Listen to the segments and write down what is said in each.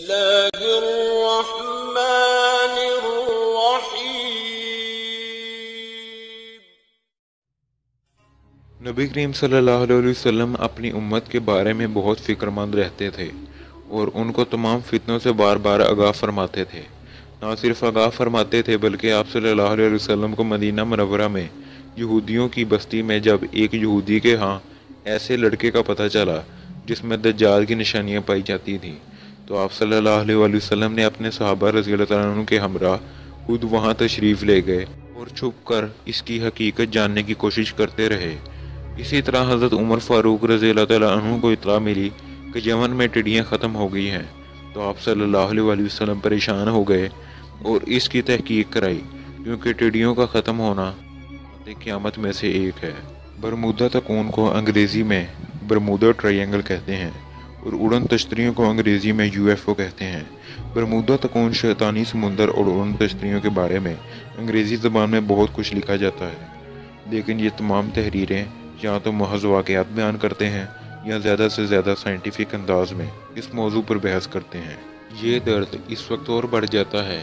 الله الرحمن الرحيم۔ نبی کریم صلی اللہ علیہ وسلم اپنی امت کے بارے میں بہت فکر مند رہتے تھے اور ان کو تمام فتنوں سے بار بار آگاہ فرماتے تھے۔ نہ صرف آگاہ فرماتے تھے بلکہ آپ صلی اللہ علیہ وسلم کو مدینہ منورہ میں یہودیوں کی بستی میں جب ایک یہودی کے ہاں ایسے لڑکے کا پتہ چلا جس میں دجال کی نشانیاں پائی جاتی تھیں تو آپ صلی اللہ علیہ وسلم نے اپنے صحابہ رضی اللہ تعالیٰ عنہ کے ہمراہ خود وہاں تشریف لے گئے اور چھپ کر اس کی حقیقت جاننے کی کوشش کرتے رہے۔ اسی طرح حضرت عمر فاروق رضی اللہ تعالیٰ عنہ کو اطلاع ملی کہ یمن میں ٹڈیاں ختم ہو گئی ہیں تو آپ صلی اللہ علیہ وسلم پریشان ہو گئے اور اس کی تحقیق کرائی، کیونکہ ٹڈیوں کا ختم ہونا قیامت میں سے ایک ہے۔ برمودا تکون کو انگریزی میں برمودا ٹرائینگل کہتے ہیں اور اڑن تشتریوں کو انگریزی میں UFO کہتے ہیں۔ برمودا تکون شیطانی سمندر اور اڑن تشتریوں کے بارے میں انگریزی زبان میں بہت کچھ لکھا جاتا ہے، لیکن یہ تمام تحریریں یا تو محض واقعات بیان کرتے ہیں یا زیادہ سے زیادہ سائنٹیفک انداز میں اس موضوع پر بحث کرتے ہیں۔ یہ درد اس وقت اور بڑھ جاتا ہے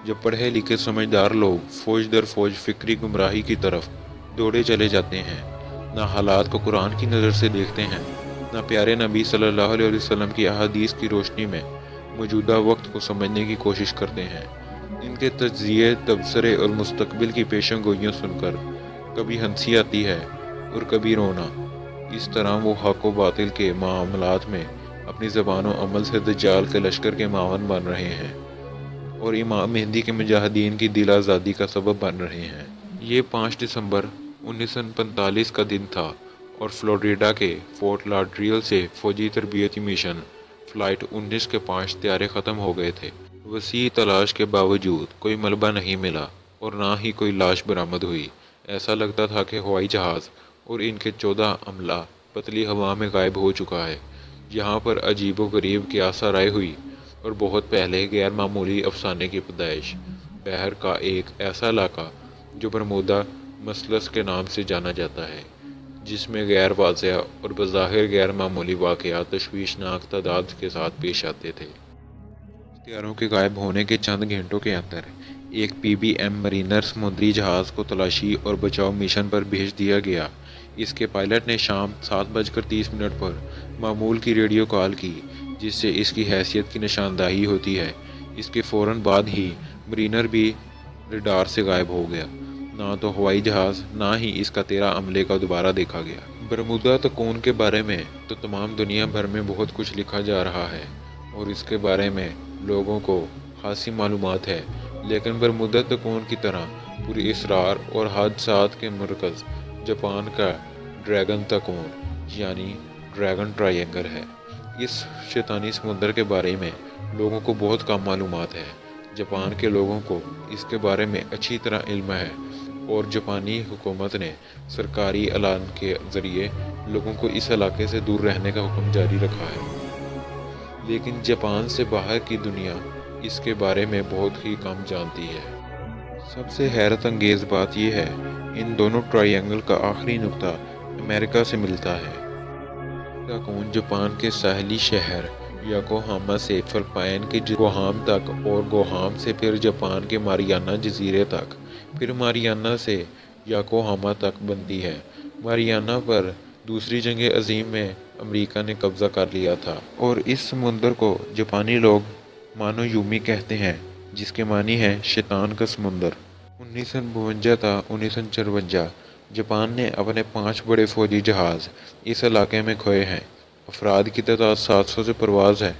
جب پڑھے لکھے سمجھدار لوگ فوج در فوج فکری گمراہی کی طرف دوڑے چلے جاتے ہیں، نہ حالات کو قرآن کی نظر سے دیکھتے ہیں، نہ پیارے نبی صلی اللہ علیہ وسلم کی احادیث کی روشنی میں موجودہ وقت کو سمجھنے کی کوشش کرتے ہیں۔ ان کے تجزیے، تبصرے اور مستقبل کی پیشن گوئیاں سن کر کبھی ہنسی آتی ہے اور کبھی رونا۔ اس طرح وہ حق و باطل کے معاملات میں اپنی زبان و عمل سے دجال کے لشکر کے معاون بن رہے ہیں اور امام مہدی کے مجاہدین کی دل آزادی کا سبب بن رہے ہیں۔ یہ 5 دسمبر 1945 کا دن تھا اور فلوریڈا کے فورٹ لاڈریل سے فوجی تربیتی مشن فلائٹ 19 کے 5 طیارے ختم ہو گئے تھے۔ وسیع تلاش کے باوجود کوئی ملبہ نہیں ملا اور نہ ہی کوئی لاش برآمد ہوئی۔ ایسا لگتا تھا کہ ہوائی جہاز اور ان کے 14 عملہ پتلی ہوا میں غائب ہو چکا ہے۔ یہاں پر عجیب و غریب قیاس آرائی ہوئی اور بہت پہلے غیر معمولی افسانے کی پیدائش۔ بحر کا ایک ایسا علاقہ جو برمودا مثلث کے نام سے جانا جاتا ہے، جس میں غیر واضح اور بظاہر غیر معمولی واقعات تشویشناک تعداد کے ساتھ پیش آتے تھے۔ ہتھیاروں کے غائب ہونے کے چند گھنٹوں کے اندر ایک PBM مرینر سمندری جہاز کو تلاشی اور بچاؤ مشن پر بھیج دیا گیا۔ اس کے پائلٹ نے شام 7:30 پر معمول کی ریڈیو کال کی، جس سے اس کی حیثیت کی نشاندہی ہوتی ہے۔ اس کے فوراً بعد ہی مرینر بھی ریڈار سے غائب ہو گیا۔ نہ تو ہوائی جہاز نہ ہی اس کا 13 عملے کا دوبارہ دیکھا گیا۔ برمودا تکون کے بارے میں تو تمام دنیا بھر میں بہت کچھ لکھا جا رہا ہے اور اس کے بارے میں لوگوں کو خاصی معلومات ہے، لیکن برمودا تکون کی طرح پوری اسرار اور حادثات کے مرکز جاپان کا ڈریگن تکون یعنی ڈریگن ٹرائینگل ہے۔ اس شیطانی سمندر کے بارے میں لوگوں کو بہت کم معلومات ہے۔ جاپان کے لوگوں کو اس کے بارے میں اچھی طرح علم ہے اور جاپانی حکومت نے سرکاری اعلان کے ذریعے لوگوں کو اس علاقے سے دور رہنے کا حکم جاری رکھا ہے، لیکن جاپان سے باہر کی دنیا اس کے بارے میں بہت ہی کم جانتی ہے۔ سب سے حیرت انگیز بات یہ ہے، ان دونوں ٹرائینگل کا آخری نقطہ امریکہ سے ملتا ہے۔ تکون جاپان کے ساحلی شہر یوکوہاما سے فلپائن کے گوہام تک اور گوہام سے پھر جاپان کے ماریانا جزیرے تک، پھر ماریانا سے یوکوہاما تک بنتی ہے۔ ماریانا پر دوسری جنگ عظیم میں امریکہ نے قبضہ کر لیا تھا اور اس سمندر کو جاپانی لوگ مانو یومی کہتے ہیں، جس کے معنی ہے شیطان کا سمندر۔ 1952 تا 1954 جاپان نے اپنے 5 بڑے فوجی جہاز اس علاقے میں کھوئے ہیں۔ افراد کی تعداد 700 سے پرواز ہے۔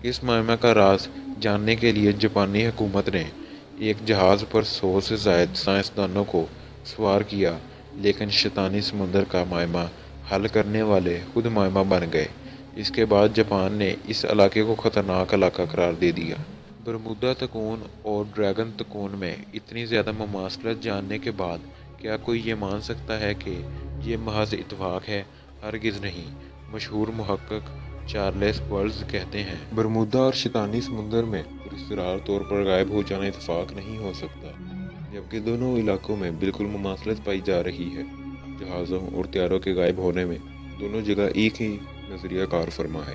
اس معمہ کا راز جاننے کے لیے جاپانی حکومت نے ایک جہاز پر 100 سے زائد سائنسدانوں کو سوار کیا، لیکن شیطانی سمندر کا معمہ حل کرنے والے خود معمہ بن گئے۔ اس کے بعد جاپان نے اس علاقے کو خطرناک علاقہ قرار دے دیا۔ برمودا تکون اور ڈریگن تکون میں اتنی زیادہ مماثلت جاننے کے بعد کیا کوئی یہ مان سکتا ہے کہ یہ محض اتفاق ہے؟ ہرگز نہیں۔ مشہور محقق چارلس ورلز کہتے ہیں، برمودا اور شیطانی سمندر میں پراسرار طور پر غائب ہو جانا اتفاق نہیں ہو سکتا، جبکہ دونوں علاقوں میں بالکل مماثلت پائی جا رہی ہے۔ جہازوں اور طیاروں کے غائب ہونے میں دونوں جگہ ایک ہی نظریہ کار فرما ہے۔